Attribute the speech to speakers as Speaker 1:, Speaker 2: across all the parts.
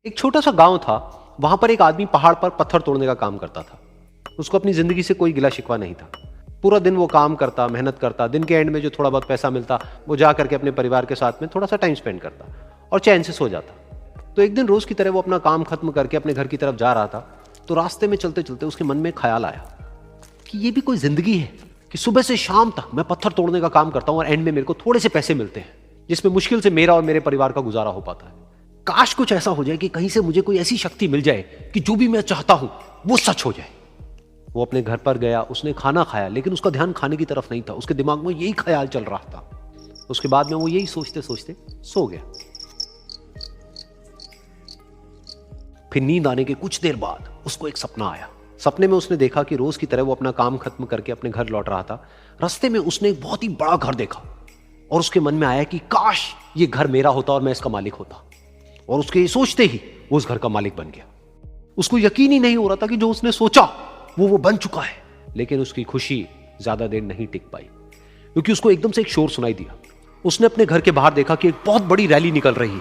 Speaker 1: एक छोटा सा गांव था। वहां पर एक आदमी पहाड़ पर पत्थर तोड़ने का काम करता था। उसको अपनी जिंदगी से कोई गिला शिकवा नहीं था। पूरा दिन वो काम करता, मेहनत करता, दिन के एंड में जो थोड़ा बहुत पैसा मिलता वो जा करके अपने परिवार के साथ में थोड़ा सा टाइम स्पेंड करता और चैन से सो जाता। तो एक दिन रोज की तरह वो अपना काम खत्म करके अपने घर की तरफ जा रहा था। तो रास्ते में चलते चलते उसके मन में ख्याल आया कि ये भी कोई जिंदगी है कि सुबह से शाम तक मैं पत्थर तोड़ने का काम करता हूं और एंड में मेरे को थोड़े से पैसे मिलते हैं, जिसमें मुश्किल से मेरा और मेरे परिवार का गुजारा हो पाता है। काश कुछ ऐसा हो जाए कि कहीं से मुझे कोई ऐसी शक्ति मिल जाए कि जो भी मैं चाहता हूं वो सच हो जाए। वो अपने घर पर गया, उसने खाना खाया, लेकिन उसका ध्यान खाने की तरफ नहीं था। उसके दिमाग में यही ख्याल चल रहा था। उसके बाद में वो यही सोचते सोचते सो गया। फिर नींद आने के कुछ देर बाद उसको एक सपना आया। सपने में उसने देखा कि रोज की तरह वो अपना काम खत्म करके अपने घर लौट रहा था। रास्ते में उसने एक बहुत ही बड़ा घर देखा और उसके मन में आया कि काश ये घर मेरा होता और मैं इसका मालिक होता। और उसके ये सोचते ही वो उस घर का मालिक बन गया। उसको यकीन ही नहीं हो रहा था कि जो उसने सोचा वो बन चुका है। लेकिन उसकी खुशी ज्यादा देर नहीं टिक पाई, क्योंकि उसको एकदम से एक शोर सुनाई दिया। उसने अपने घर के बाहर देखा कि एक बहुत बड़ी रैली निकल रही है,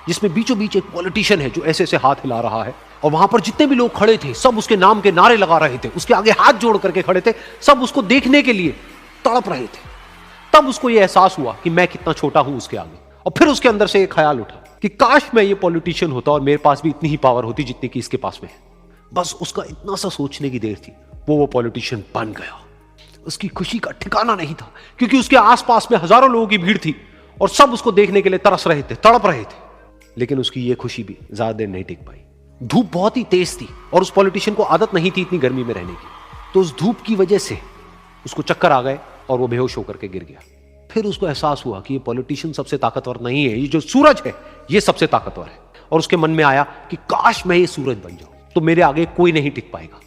Speaker 1: जिसमें बीचों बीच एक पॉलिटिशियन है जो ऐसे ऐसे हाथ हिला रहा है। और वहां पर जितने भी लोग खड़े थे सब उसके नाम के नारे लगा रहे थे, उसके आगे हाथ जोड़ करके खड़े थे, सब उसको देखने के लिए तड़प रहे थे। तब उसको यह एहसास हुआ कि मैं कितना छोटा हूं उसके आगे। और फिर उसके अंदर से एक ख्याल उठा कि काश मैं ये पॉलिटिशियन होता और मेरे पास भी इतनी ही पावर होती जितनी कि इसके पास में है। बस उसका इतना सा सोचने की देर थी, वो पॉलिटिशियन बन गया। उसकी खुशी का ठिकाना नहीं था, क्योंकि उसके आसपास में हजारों लोगों की भीड़ थी और सब उसको देखने के लिए तरस रहे थे, तड़प रहे थे। लेकिन उसकी ये खुशी भी ज्यादा देर नहीं टिक पाई। धूप बहुत ही तेज थी और उस पॉलिटिशियन को आदत नहीं थी इतनी गर्मी में रहने की। तो उस धूप की वजह से उसको चक्कर आ गए और वो बेहोश होकर के गिर गया। फिर उसको एहसास हुआ कि ये पॉलिटिशियन सबसे ताकतवर नहीं है, ये जो सूरज है ये सबसे ताकतवर है। और उसके मन में आया कि काश मैं ये सूरज बन जाऊं तो मेरे आगे कोई नहीं टिक पाएगा।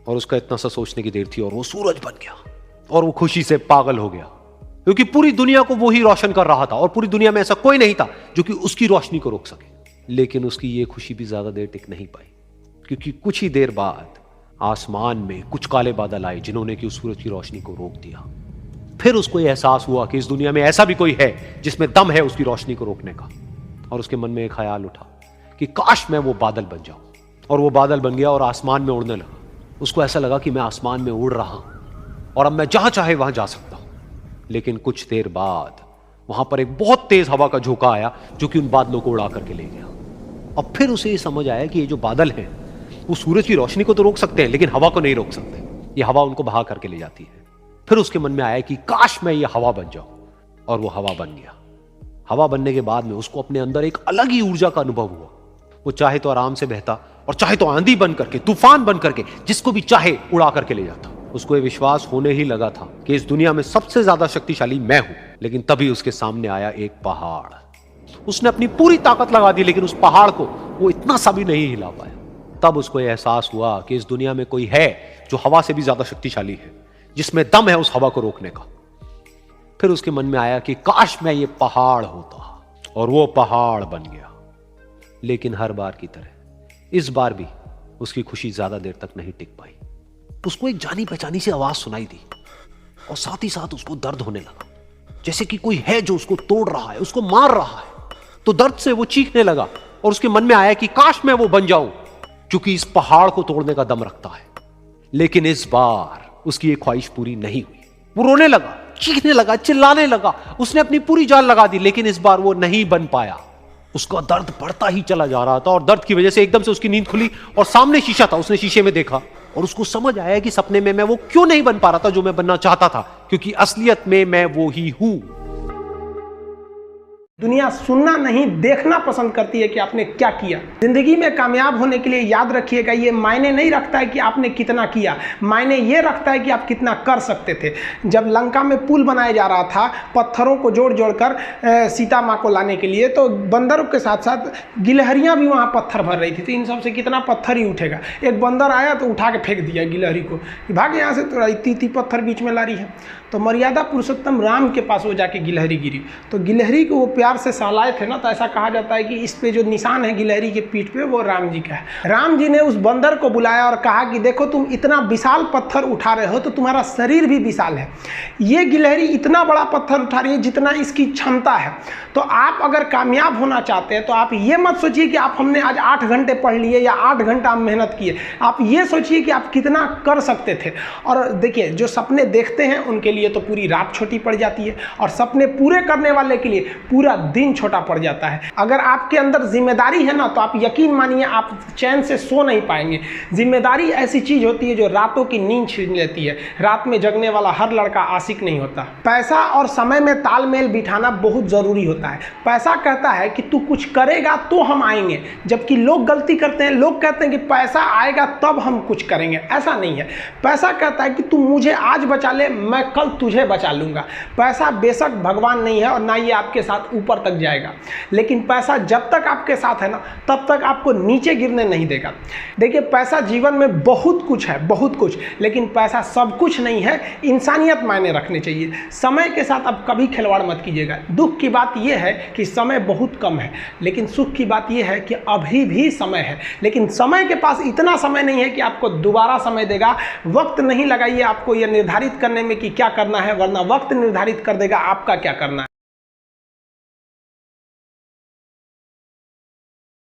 Speaker 1: और उसका इतना सा सोचने की देर थी और वो सूरज बन गया। और वो खुशी से पागल हो गया, क्योंकि पूरी दुनिया को वो ही रोशन कर रहा था और पूरी दुनिया में ऐसा कोई नहीं था जो कि उसकी रोशनी को रोक सके। लेकिन उसकी ये खुशी भी ज्यादा देर टिक नहीं पाई, क्योंकि कुछ ही देर बाद आसमान में कुछ काले बादल आए जिन्होंने कि उस सूरज की रोशनी को रोक दिया। फिर उसको यह एहसास हुआ कि इस दुनिया में ऐसा भी कोई है जिसमें दम है उसकी रोशनी को रोकने का। और उसके मन में एक ख्याल उठा कि काश मैं वो बादल बन जाऊं। और वो बादल बन गया और आसमान में उड़ने लगा। उसको ऐसा लगा कि मैं आसमान में उड़ रहा हूं और अब मैं जहां चाहे वहां जा सकता हूं। लेकिन कुछ देर बाद वहां पर एक बहुत तेज हवा का झोंका आया जो कि उन बादलों को उड़ा करके ले गया। अब फिर उसे ये समझ आया कि ये जो बादल हैं वो सूरज की रोशनी को तो रोक सकते हैं, लेकिन हवा को नहीं रोक सकते। ये हवा उनको बहा करके ले जाती है। फिर उसके मन में आया कि काश मैं ये हवा बन जाऊं। और वो हवा बन गया। हवा बनने के बाद में उसको अपने अंदर एक अलग ही ऊर्जा का अनुभव हुआ। वो चाहे तो आराम से बहता और चाहे तो आंधी बन करके, तूफान बन करके, जिसको भी चाहे उड़ा करके ले जाता। उसको ये विश्वास होने ही लगा था कि इस दुनिया में सबसे ज्यादा शक्तिशाली मैं हूं। लेकिन तभी उसके सामने आया एक पहाड़। उसने अपनी पूरी ताकत लगा दी, लेकिन उस पहाड़ को वो इतना सा भी नहीं हिला पाया। तब उसको यह एहसास हुआ कि इस दुनिया में कोई है जो हवा से भी ज्यादा शक्तिशाली है, जिसमें दम है उस हवा को रोकने का। फिर उसके मन में आया कि काश मैं ये पहाड़ होता। और वो पहाड़ बन गया। लेकिन हर बार की तरह इस बार भी उसकी खुशी ज्यादा देर तक नहीं टिक पाई। उसको एक जानी पहचानी सी आवाज सुनाई दी और साथ ही साथ उसको दर्द होने लगा, जैसे कि कोई है जो उसको तोड़ रहा है, उसको मार रहा है। तो दर्द से वो चीखने लगा और उसके मन में आया कि काश मैं वो बन जाऊं क्योंकि इस पहाड़ को तोड़ने का दम रखता है। लेकिन इस बार उसकी ये ख्वाहिश पूरी नहीं हुई। वो रोने लगा, चीखने लगा, चिल्लाने लगा। उसने अपनी पूरी जान लगा दी, लेकिन इस बार वो नहीं बन पाया। उसका दर्द बढ़ता ही चला जा रहा था और दर्द की वजह से एकदम से उसकी नींद खुली और सामने शीशा था। उसने शीशे में देखा और उसको समझ आया कि सपने में मैं वो क्यों नहीं बन पा रहा था जो मैं बनना चाहता था, क्योंकि असलियत में मैं वो ही हूं।
Speaker 2: दुनिया सुनना नहीं देखना पसंद करती है कि आपने क्या किया। जिंदगी में कामयाब होने के लिए याद रखिएगा, ये मायने नहीं रखता है कि आपने कितना किया, मायने ये रखता है कि आप कितना कर सकते थे। जब लंका में पुल बनाया जा रहा था पत्थरों को जोड़ जोड़ कर सीता माँ को लाने के लिए, तो बंदरों के साथ साथ गिलहरियाँ भी वहाँ पत्थर भर रही थी। तो इन सब से कितना पत्थर ही उठेगा। एक बंदर आया तो उठा के फेंक दिया गिलहरी को, भाग यहाँ से, तो इतनी पत्थर बीच में ला रही है। तो तो मर्यादा पुरुषोत्तम राम के पास वो जाके गिलहरी गिरी। तो गिलहरी को वो प्यार से सहलाए थे ना, तो ऐसा कहा जाता है कि इस पे जो निशान है गिलहरी के पीठ पे वो राम जी का है। राम जी ने उस बंदर को बुलाया और कहा कि देखो तुम इतना विशाल पत्थर उठा रहे हो तो तुम्हारा शरीर भी विशाल है, ये गिलहरी इतना बड़ा पत्थर उठा रही है जितना इसकी क्षमता है। तो आप अगर कामयाब होना चाहते हैं तो आप ये मत सोचिए कि आप हमने आज 8 घंटे पढ़ लिए या 8 घंटा मेहनत किए, आप ये सोचिए कि आप कितना कर सकते थे। और देखिए जो सपने देखते हैं उनके लिए तो पूरी रात छोटी पड़ जाती है, और सपने पूरे करने वाले के लिए पूरा दिन छोटा पड़ जाता है। अगर आपके अंदर जिम्मेदारी है ना, तो आप यकीन मानिए आप चैन से सो नहीं पाएंगे। जिम्मेदारी ऐसी चीज होती है जो रातों की नींद छीन लेती है। रात में जगने वाला हर लड़का आशिक नहीं होता। पैसा और समय में तालमेल बिठाना बहुत जरूरी होता है। पैसा कहता है कि तू कुछ करेगा तो हम आएंगे, जबकि लोग गलती करते हैं, लोग कहते हैं कि पैसा आएगा तब हम कुछ करेंगे। ऐसा नहीं है। पैसा कहता है कि तू मुझे आज बचा ले, मैं कल तुझे बचा लूंगा। पैसा बेशक भगवान नहीं है और ना ये आपके साथ ऊपर तक जाएगा, लेकिन पैसा जब तक आपके साथ है ना तब तक आपको नीचे गिरने नहीं देगा। देखिए पैसा जीवन में बहुत कुछ है, बहुत कुछ, लेकिन पैसा सब कुछ नहीं है। इंसानियत मायने रखनी चाहिए। समय के साथ आप कभी खिलवाड़ मत कीजिएगा। दुख की बात यह है कि समय बहुत कम है, लेकिन सुख की बात यह है कि अभी भी समय है, लेकिन समय के पास इतना समय नहीं है कि आपको दोबारा समय देगा। वक्त नहीं लगाइए आपको यह निर्धारित करने में कि क्या करना है, वरना वक्त निर्धारित कर देगा आपका क्या करना है।